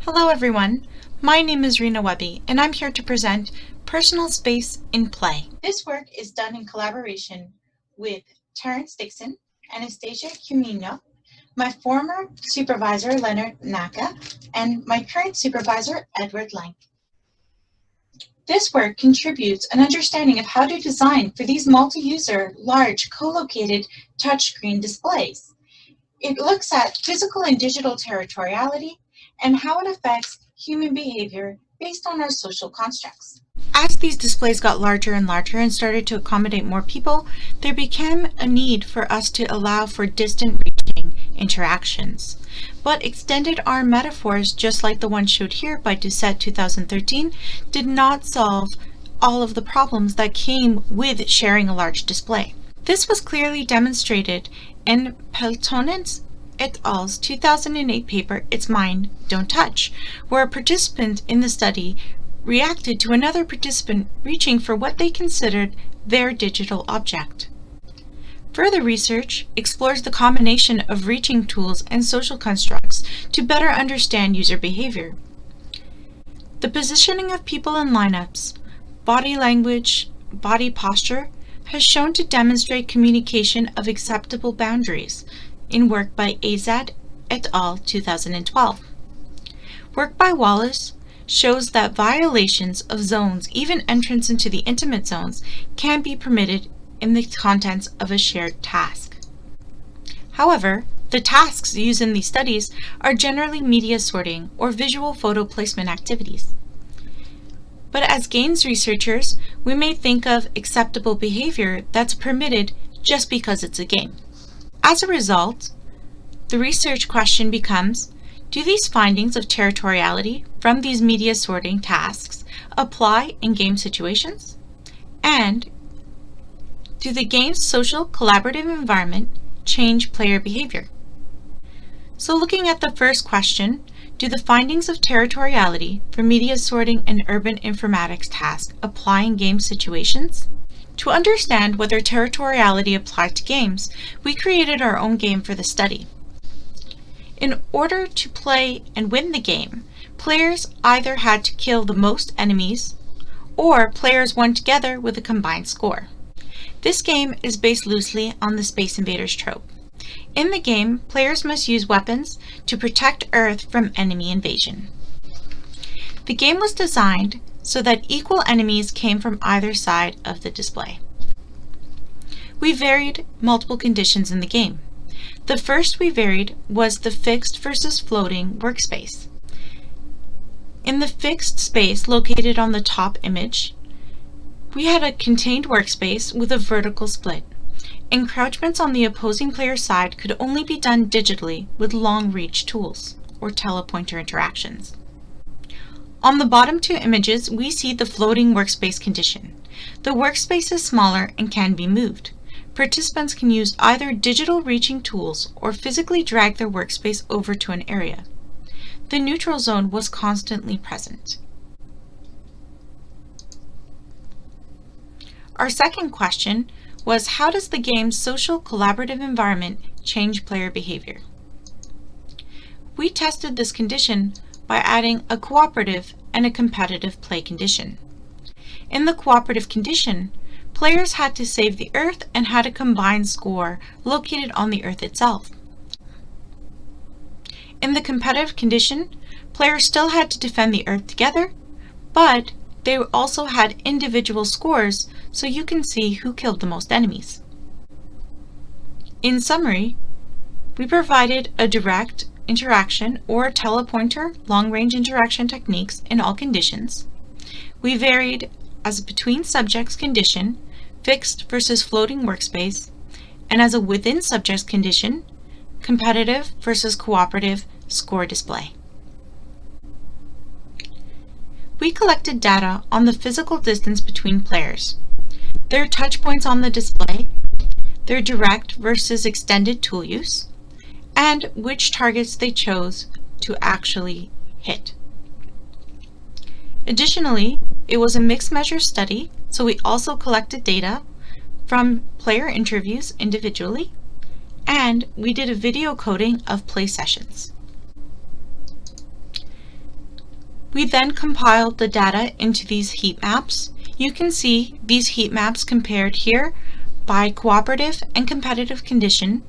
Hello everyone, my name is Rina Wehbe and I'm here to present Personal Space in Play. This work is done in collaboration with Terence, Dickson, Anastasia, my former supervisor Lennart, Nacke, and my current supervisor Lank. This work contributes an understanding of how to design for these multi-user, large, co-located touchscreen displays. It looks at physical and digital territoriality and how it affects human behavior based on our social constructs. As these displays got larger and larger and started to accommodate more people, there became a need for us to allow for distant reaching interactions. But extended arm metaphors, just like the one showed here by Doucet 2013, did not solve all of the problems that came with sharing a large display. This was clearly demonstrated in Peltonens et al.'s 2008 paper, It's Mine, Don't Touch, where a participant in the study reacted to another participant reaching for what they considered their digital object. Further research explores the combination of reaching tools and social constructs to better understand user behavior. The positioning of people in lineups, body language, body posture, has shown to demonstrate communication of acceptable boundaries in work by Azad et al. 2012. Work by Wallace shows that violations of zones, even entrance into the intimate zones, can be permitted in the contents of a shared task. However, the tasks used in these studies are generally media sorting or visual photo placement activities. But as games researchers, we may think of acceptable behavior that's permitted just because it's a game. As a result, the research question becomes, do these findings of territoriality from these media sorting tasks apply in game situations? And do the game's social collaborative environment change player behavior? So looking at the first question, do the findings of territoriality for media sorting and urban informatics tasks apply in game situations? To understand whether territoriality applied to games, we created our own game for the study. In order to play and win the game, players either had to kill the most enemies, or players won together with a combined score. This game is based loosely on the Space Invaders trope. In the game, players must use weapons to protect Earth from enemy invasion. The game was designed so that equal enemies came from either side of the display. We varied multiple conditions in the game. The first we varied was the fixed versus floating workspace. In the fixed space located on the top image, we had a contained workspace with a vertical split. Encroachments on the opposing player's side could only be done digitally with long-reach tools, or telepointer interactions. On the bottom two images, we see the floating workspace condition. The workspace is smaller and can be moved. Participants can use either digital reaching tools or physically drag their workspace over to an area. The neutral zone was constantly present. Our second question was, how does the game's social collaborative environment change player behavior? We tested this condition by adding a cooperative and a competitive play condition. In the cooperative condition, players had to save the Earth and had a combined score located on the Earth itself. In the competitive condition, players still had to defend the Earth together, but they also had individual scores so you can see who killed the most enemies. In summary, we provided a direct interaction or telepointer long-range interaction techniques in all conditions. We varied as a between subjects condition, fixed versus floating workspace, and as a within subjects condition, competitive versus cooperative score display. We collected data on the physical distance between players, their touch points on the display, their direct versus extended tool use, and which targets they chose to actually hit. Additionally, it was a mixed measure study, so we also collected data from player interviews individually, and we did a video coding of play sessions. We then compiled the data into these heat maps. You can see these heat maps compared here by cooperative and competitive condition,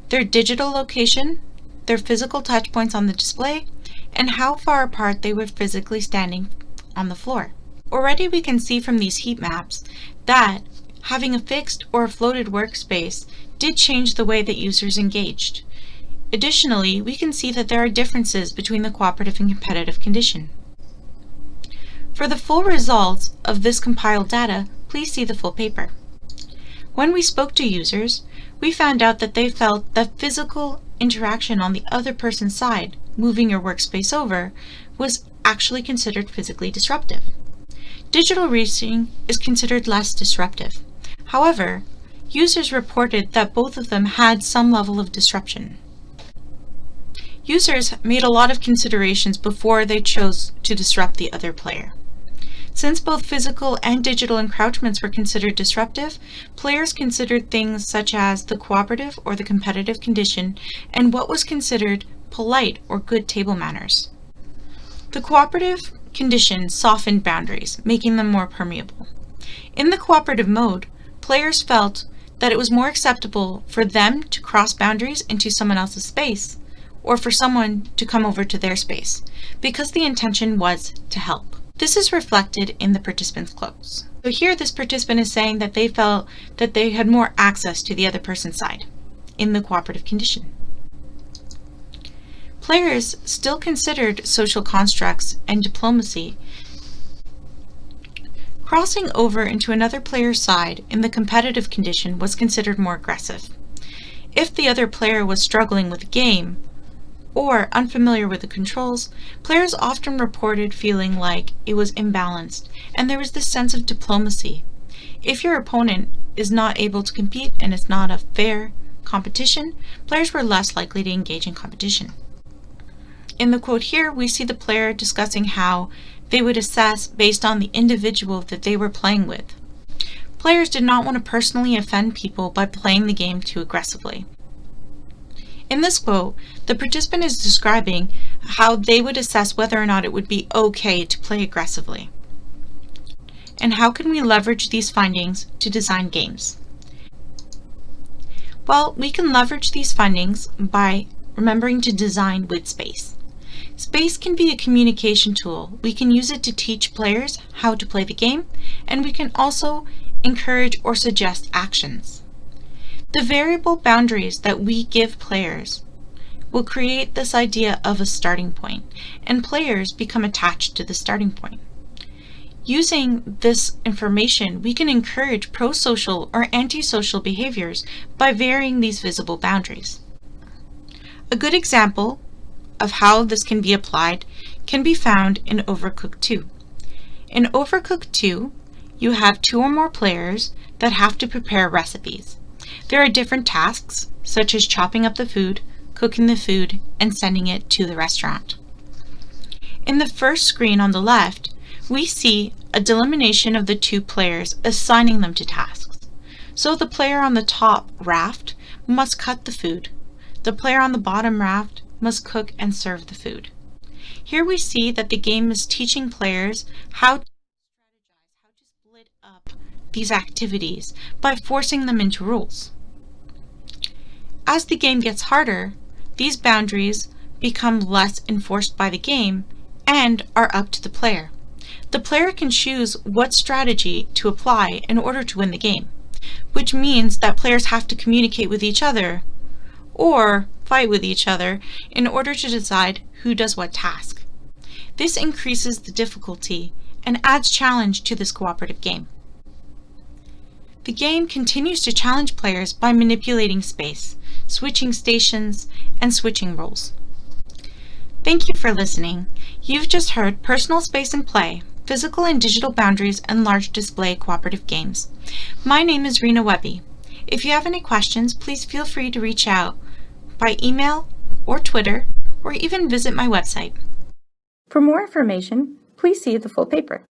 their digital location, their physical touch points on the display, and how far apart they were physically standing on the floor. Already we can see from these heat maps that having a fixed or a floated workspace did change the way that users engaged. Additionally, we can see that there are differences between the cooperative and competitive condition. For the full results of this compiled data, please see the full paper. When we spoke to users, we found out that they felt that physical interaction on the other person's side, moving your workspace over, was actually considered physically disruptive. Digital reaching is considered less disruptive. However, users reported that both of them had some level of disruption. Users made a lot of considerations before they chose to disrupt the other player. Since both physical and digital encroachments were considered disruptive, players considered things such as the cooperative or the competitive condition and what was considered polite or good table manners. The cooperative condition softened boundaries, making them more permeable. In the cooperative mode, players felt that it was more acceptable for them to cross boundaries into someone else's space, or for someone to come over to their space, because the intention was to help. This is reflected in the participant's quotes. So here this participant is saying that they felt that they had more access to the other person's side in the cooperative condition. Players still considered social constructs and diplomacy. Crossing over into another player's side in the competitive condition was considered more aggressive. If the other player was struggling with the game, or unfamiliar with the controls, players often reported feeling like it was imbalanced, and there was this sense of diplomacy. If your opponent is not able to compete and it's not a fair competition, players were less likely to engage in competition. In the quote here, we see the player discussing how they would assess based on the individual that they were playing with. Players did not want to personally offend people by playing the game too aggressively. In this quote, the participant is describing how they would assess whether or not it would be okay to play aggressively. And how can we leverage these findings to design games? Well, we can leverage these findings by remembering to design with space. Space can be a communication tool. We can use it to teach players how to play the game, and we can also encourage or suggest actions. The variable boundaries that we give players will create this idea of a starting point, and players become attached to the starting point. Using this information, we can encourage pro-social or anti-social behaviors by varying these visible boundaries. A good example of how this can be applied can be found in Overcooked 2. In Overcooked 2, you have 2 or more players that have to prepare recipes. There are different tasks, such as chopping up the food, cooking the food, and sending it to the restaurant. In the first screen on the left, we see a delimitation of the 2 players, assigning them to tasks. So the player on the top raft must cut the food. The player on the bottom raft must cook and serve the food. Here we see that the game is teaching players how to strategize, how to split up these activities by forcing them into rules. As the game gets harder, these boundaries become less enforced by the game and are up to the player. The player can choose what strategy to apply in order to win the game, which means that players have to communicate with each other or fight with each other in order to decide who does what task. This increases the difficulty and adds challenge to this cooperative game. The game continues to challenge players by manipulating space, switching stations, and switching roles. Thank you for listening. You've just heard Personal Space and Play, Physical and Digital Boundaries and Large Display Cooperative Games. My name is Rina Wehbe. If you have any questions, please feel free to reach out by email or Twitter, or even visit my website. For more information, please see the full paper.